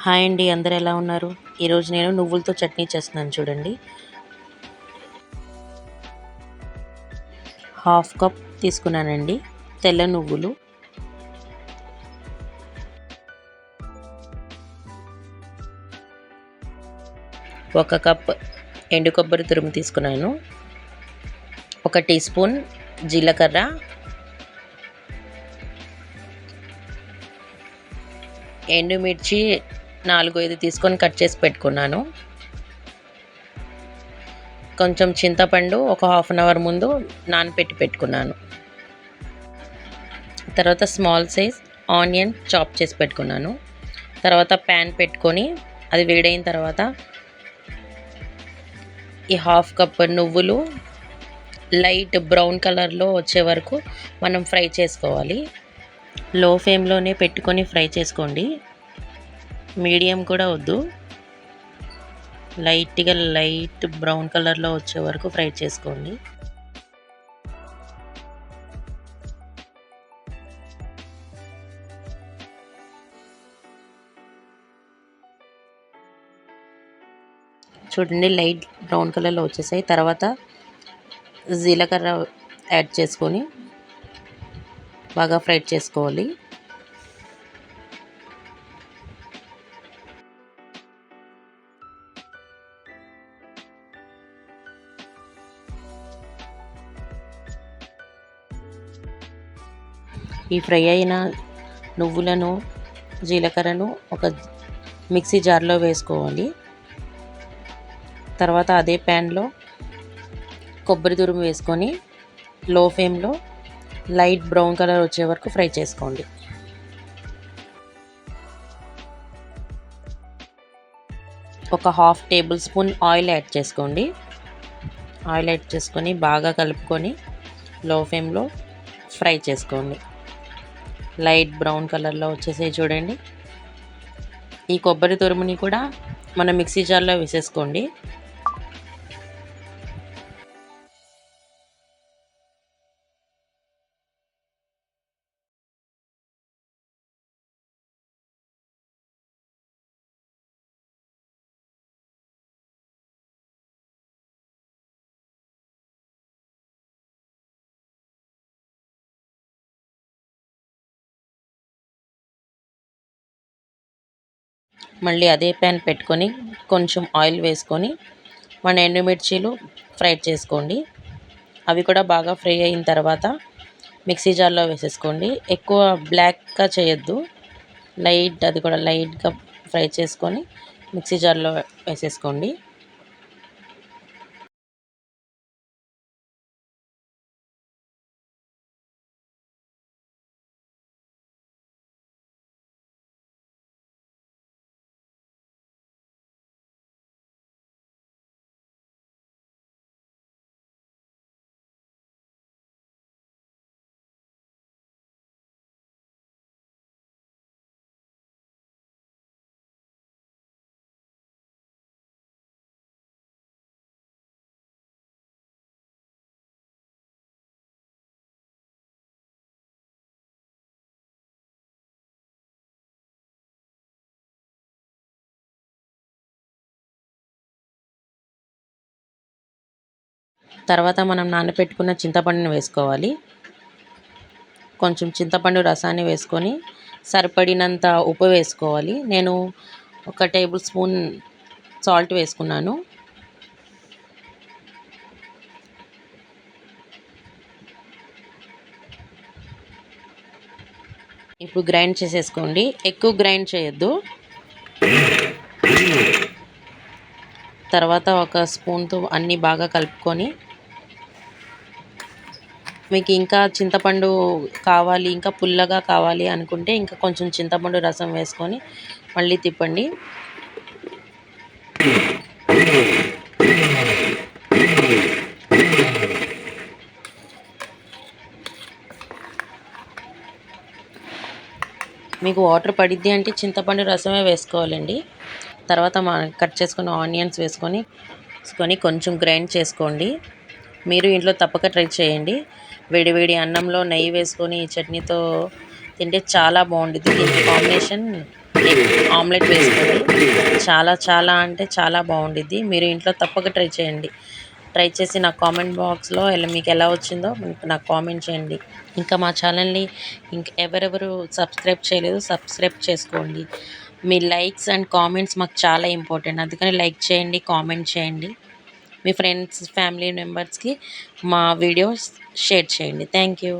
Hi అండి, అందరు ఎలా ఉన్నారు? ఈరోజు నేను నువ్వులతో చట్నీ చేస్తున్నాను చూడండి. హాఫ్ కప్ తీసుకున్నానండి తెల్ల నువ్వులు. ఒక కప్ ఎండు కొబ్బరి తురుము తీసుకున్నాను. 1 టీ స్పూన్ జీలకర్ర, ఎండుమిర్చి 4-5 తీసుకొని కట్ చేసి పెట్టుకున్నాను. కొంచెం చింతపండు ఒక హాఫ్ అన్ అవర్ ముందు నానపెట్టి పెట్టుకున్నాను. తర్వాత స్మాల్ సైజ్ ఆనియన్ చాప్ చేసి పెట్టుకున్నాను. తర్వాత ప్యాన్ పెట్టుకొని అది వేడైన తర్వాత ఈ హాఫ్ కప్ నువ్వులు లైట్ బ్రౌన్ కలర్లో వచ్చే వరకు మనం ఫ్రై చేసుకోవాలి. లో ఫ్లేమ్లోనే పెట్టుకొని ఫ్రై చేసుకోండి, మీడియం కూడా వద్దు. లైట్ బ్రౌన్ కలర్లో వచ్చే వరకు ఫ్రై చేసుకోండి. చూడండి, లైట్ బ్రౌన్ కలర్లో వచ్చేసాయి. తర్వాత జీలకర్ర యాడ్ చేసుకొని బాగా ఫ్రై చేసుకోవాలి. ఈ ఫ్రై అయిన నువ్వులను జీలకర్రను ఒక మిక్సీ జార్లో వేసుకోవాలి. తర్వాత అదే ప్యాన్లో కొబ్బరి తురుము వేసుకొని లో ఫ్లేమ్లో లైట్ బ్రౌన్ కలర్ వచ్చే వరకు ఫ్రై చేసుకోండి. ఒక half table spoon oil add చేసుకోండి. ఆయిల్ యాడ్ చేసుకొని బాగా కలుపుకొని లో ఫ్లేమ్లో ఫ్రై చేసుకోండి. లైట్ బ్రౌన్ కలర్లో వచ్చేసాయి చూడండి. ఈ కొబ్బరి తురుముని కూడా మనం మిక్సీ జార్లో వేసేసుకోండి. మళ్ళీ అదే ప్యాన్ పెట్టుకొని కొంచెం ఆయిల్ వేసుకొని మన ఎండుమిర్చీలు ఫ్రై చేసుకోండి. అవి కూడా బాగా ఫ్రై అయిన తర్వాత మిక్సీ జార్లో వేసేసుకోండి. ఎక్కువ బ్లాక్గా చేయొద్దు, అది కూడా లైట్గా ఫ్రై చేసుకొని మిక్సీ జార్లో వేసేసుకోండి. తర్వాత మనం నానబెట్టుకున్న చింతపండుని వేసుకోవాలి. కొంచెం చింతపండు రసాన్ని వేసుకొని సరిపడినంత ఉప్పు వేసుకోవాలి. నేను 1 టేబుల్ స్పూన్ సాల్ట్ వేసుకున్నాను. ఇప్పుడు గ్రైండ్ చేసేసుకోండి, ఎక్కువ గ్రైండ్ చేయొద్దు. తర్వాత ఒక స్పూన్తో అన్నీ బాగా కలుపుకొని మీకు ఇంకా చింతపండు కావాలి, ఇంకా పుల్లగా కావాలి అనుకుంటే ఇంకా కొంచెం చింతపండు రసం వేసుకొని మళ్ళీ తిప్పండి. మీకు వాటర్ పడిద్ది అంటే చింతపండు రసమే వేసుకోవాలండి. తర్వాత కట్ చేసుకున్న ఆనియన్స్ వేసుకొని కొంచెం గ్రైండ్ చేసుకోండి. మీరు ఇంట్లో తప్పక ట్రై చేయండి. వేడి అన్నంలో నెయ్యి వేసుకొని ఈ చట్నీతో తింటే చాలా బాగుంటుంది. దీని కాంబినేషన్ ఆమ్లెట్ వేసుకోండి. చాలా చాలా అంటే చాలా బాగుండిద్ది. మీరు ఇంట్లో తప్పక ట్రై చేయండి. ట్రై చేసి నాకు కామెంట్ బాక్స్లో మీకు ఎలా వచ్చిందో నాకు కామెంట్ చేయండి. ఇంకా మా ఛానల్ని ఎవరెవరు సబ్స్క్రైబ్ చేయలేదు సబ్స్క్రైబ్ చేసుకోండి. మీ లైక్స్ అండ్ కామెంట్స్ మాకు చాలా ఇంపార్టెంట్. అందుకని లైక్ చేయండి, కామెంట్ చేయండి. మీ ఫ్రెండ్స్ ఫ్యామిలీ మెంబర్స్కి మా వీడియోస్ షేర్ చేయండి. Thank you.